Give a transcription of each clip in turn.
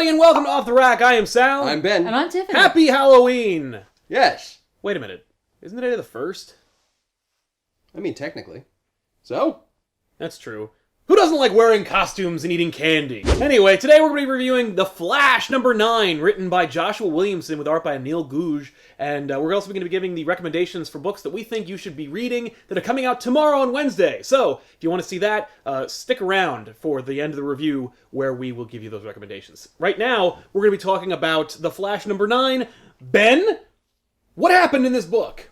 everybody, and welcome to Off the Rack. I am Sal. I'm Ben. And I'm Tiffany. Happy Halloween! Yes. Wait a minute. Isn't the day the 1st? I mean, technically. So? That's true. Who doesn't like wearing costumes and eating candy? Anyway, today we're going to be reviewing The Flash #9, written by Joshua Williamson with art by Neil Gouge. And we're also going to be giving the recommendations for books that we think you should be reading that are coming out tomorrow and Wednesday. So, if you want to see that, stick around for the end of the review where we will give you those recommendations. Right now, we're going to be talking about The Flash #9. Ben, what happened in this book?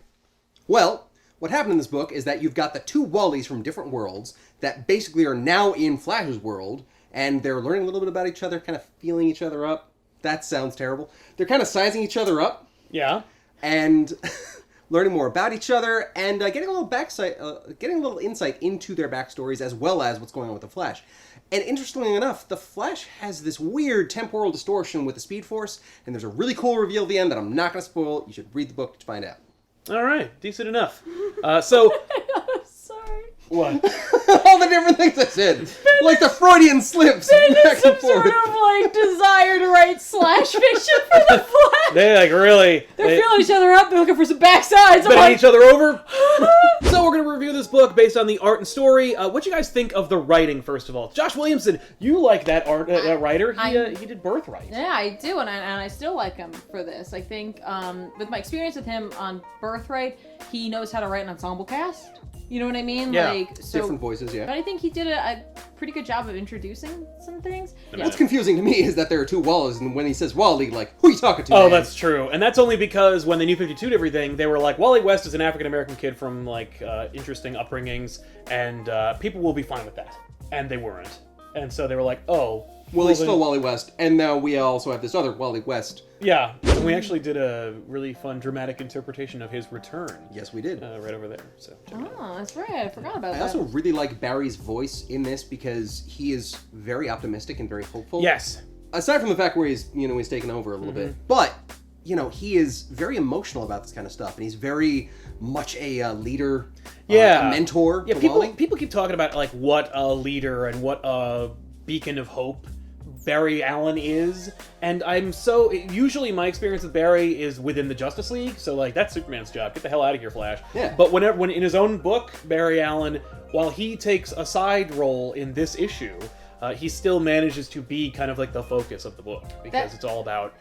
Well, what happened in this book is that you've got the two Wallies from different worlds that basically are now in Flash's world, and they're learning a little bit about each other, kind of feeling each other up. That sounds terrible. They're kind of sizing each other up. Yeah. And learning more about each other, and getting a little insight into their backstories, as well as what's going on with the Flash. And interestingly enough, the Flash has this weird temporal distortion with the Speed Force, and there's a really cool reveal at the end that I'm not going to spoil. You should read the book to find out. All right, decent enough. So, Sorry. what? All the different things I said, like the Freudian slips back and forth. Sort of like desire to write slash fiction for the Flash. They really... They're feeling each other up. They're looking for some backsides. Betting each other over. So we're going to review this book based on the art and story. What do you guys think of the writing, first of all? Josh Williamson, you like that writer. He did Birthright. Yeah, I do, and I still like him for this. I think with my experience with him on Birthright, he knows how to write an ensemble cast. You know what I mean? Yeah. Like, so, Different voices, yeah. But I think he did a pretty good job of introducing some things. Yeah. What's confusing to me is that there are two Wallies, and when he says Wally, like, who are you talking to, Oh, man? that's true. And that's only because when they New 52'd everything, they were like, Wally West is an African-American kid from, like, interesting upbringings, and people will be fine with that. And they weren't. And so they were like, oh... Well, he's still Wally West, and now we also have this other Wally West. Yeah, and we actually did a really fun dramatic interpretation of his return. Yes, we did. Right over there. So check it out. Oh, that's right. I forgot about that. I also really like Barry's voice in this because he is very optimistic and very hopeful. Yes. Aside from the fact where he's taken over a little bit, but he is very emotional about this kind of stuff, and he's very much a leader, a mentor. Yeah, to Wally. people keep talking about like what a leader and what a beacon of hope Barry Allen is, and usually my experience with Barry is within the Justice League, so like that's Superman's job. Get the hell out of here, Flash. Yeah. But when in his own book, Barry Allen, while he takes a side role in this issue, he still manages to be kind of like the focus of the book because it's all about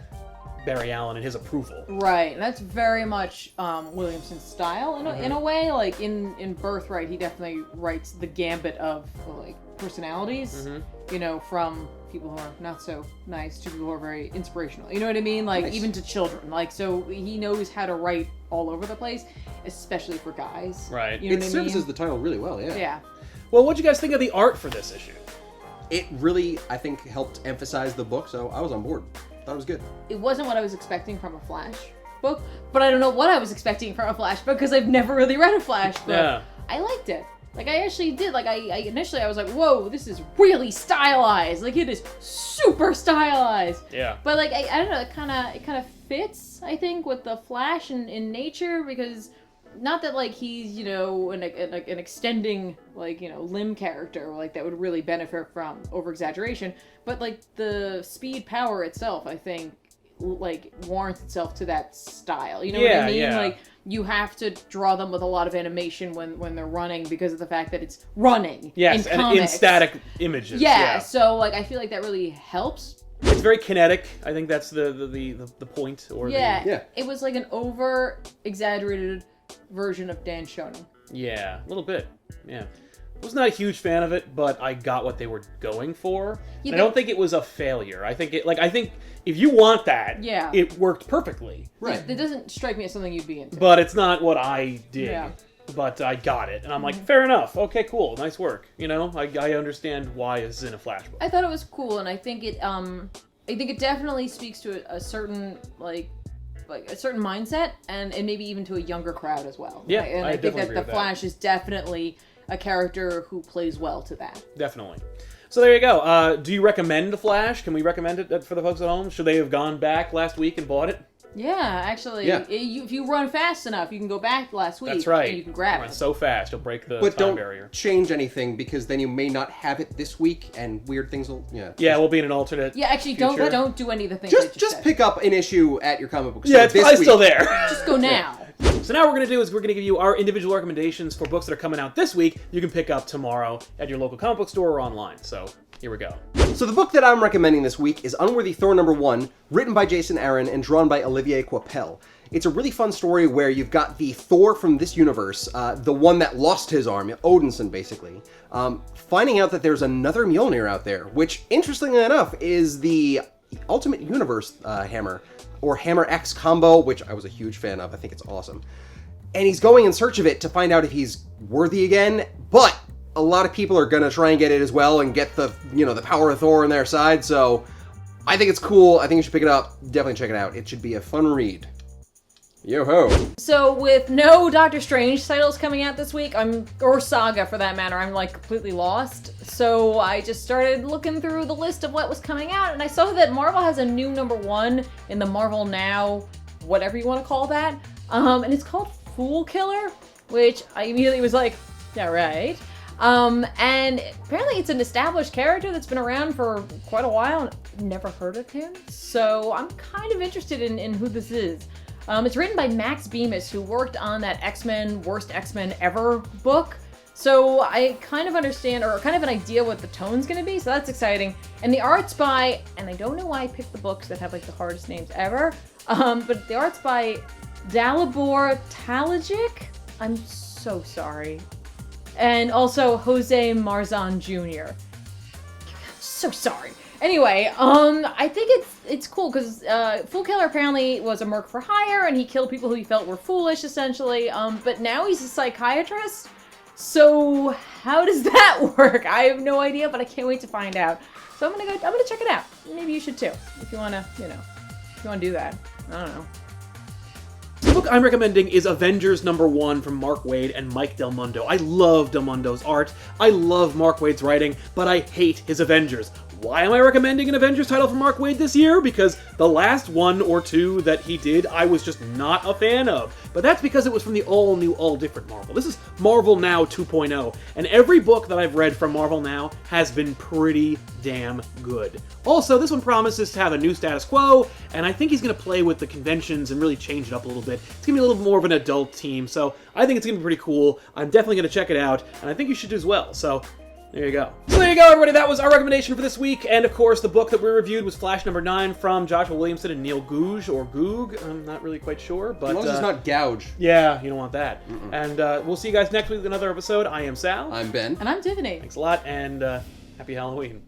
Barry Allen and his approval. Right, and that's very much Williamson's style in a way. Like in Birthright, he definitely writes the gambit of like personalities. From people who are not so nice to people who are very inspirational. You know what I mean? Like, even to children. Like, so he knows how to write all over the place, especially for guys. Right. You know It what I services mean? the title really well, yeah. Yeah. Well, what'd you guys think of the art for this issue? It really, I think, helped emphasize the book, so I was on board. Thought it was good. It wasn't what I was expecting from a Flash book, but I don't know what I was expecting from a Flash book because I've never really read a Flash book. Yeah. I liked it. Like, I actually did. Like, initially I was like, whoa, this is really stylized. Like, it is super stylized. Yeah. But, like, I don't know, it kind of fits, I think, with the Flash in nature, because not that, like, he's, an extending, like, limb character, like, that would really benefit from over-exaggeration, but, like, the speed power itself, I think, like, warrants itself to that style. You know what I mean? Yeah. Like, you have to draw them with a lot of animation when they're running because of the fact that it's running. Yes, in and comics. in static images. Yeah, so, like, I feel like that really helps. It's very kinetic. I think that's the point. Or Yeah, it was like an over-exaggerated version of Dan Shonen. Yeah, a little bit. Yeah. I was not a huge fan of it, but I got what they were going for. Yeah, I don't think it was a failure. I think if you want that, it worked perfectly. Right. It doesn't strike me as something you'd be into. But it's not what I did. Yeah. But I got it, and I'm like, fair enough. Okay, cool, nice work. I understand why it's in a Flash book. I thought it was cool, and I think it definitely speaks to a certain like a certain mindset, and maybe even to a younger crowd as well. Yeah, right? And I think definitely that agree the with that. Flash is definitely a character who plays well to that. Definitely. So there you go. Do you recommend The Flash? Can we recommend it for the folks at home? Should they have gone back last week and bought it? Yeah, actually, Yeah. if you run fast enough, you can go back last week. That's right. And you can grab Run it. so fast, you'll break the But time don't barrier. change anything because then you may not have it this week and weird things will... Yeah, we'll be in an alternate. Yeah, actually, Future. don't do any of the things I Just said. pick up an issue at your comic book store Yeah, it's this probably week. still there. Just go now. So now what we're going to do is we're going to give you our individual recommendations for books that are coming out this week. You can pick up tomorrow at your local comic book store or online. So here we go. So the book that I'm recommending this week is Unworthy Thor #1, written by Jason Aaron and drawn by Olivier Coipel. It's a really fun story where you've got the Thor from this universe, the one that lost his arm, Odinson basically, finding out that there's another Mjolnir out there, which interestingly enough is the Ultimate Universe hammer, or Hammer X combo, which I was a huge fan of. I think it's awesome. And he's going in search of it to find out if he's worthy again, but a lot of people are going to try and get it as well and get the, the power of Thor on their side, so I think it's cool. I think you should pick it up. Definitely check it out. It should be a fun read. Yo-ho! So with no Doctor Strange titles coming out this week, or Saga for that matter, I'm like completely lost. So I just started looking through the list of what was coming out, and I saw that Marvel has a new #1 in the Marvel Now, whatever you want to call that, and it's called Fool Killer, which I immediately was like, yeah, right. And apparently it's an established character that's been around for quite a while, and I've never heard of him. So I'm kind of interested in who this is. It's written by Max Bemis, who worked on that X-Men, Worst X-Men Ever book. So I kind of understand, or kind of an idea what the tone's gonna be, so that's exciting. And the art's by, and I don't know why I picked the books that have like the hardest names ever, but the art's by Dalibor Talajic. I'm so sorry. And also Jose Marzan Jr. So sorry. Anyway, I think it's cool because Fool Killer apparently was a merc for hire and he killed people who he felt were foolish, essentially. But now he's a psychiatrist. So how does that work? I have no idea, but I can't wait to find out. So I'm gonna check it out. Maybe you should too, if you wanna, if you wanna do that. I don't know. The book I'm recommending is Avengers #1 from Mark Waid and Mike Del Mundo. I love Del Mundo's art. I love Mark Waid's writing, but I hate his Avengers. Why am I recommending an Avengers title from Mark Waid this year? Because the last one or two that he did, I was just not a fan of. But that's because it was from the all-new, all-different Marvel. This is Marvel Now 2.0, and every book that I've read from Marvel Now has been pretty damn good. Also, this one promises to have a new status quo, and I think he's going to play with the conventions and really change it up a little bit. It's going to be a little more of an adult team, so I think it's going to be pretty cool. I'm definitely going to check it out, and I think you should as well, so there you go. So there you go, everybody. That was our recommendation for this week. And, of course, the book that we reviewed was Flash #9 from Joshua Williamson and Neil Gouge, or Goog. I'm not really quite sure, but... As long as it's not gouge. Yeah, you don't want that. And we'll see you guys next week with another episode. I am Sal. I'm Ben. And I'm Tiffany. Thanks a lot, and happy Halloween.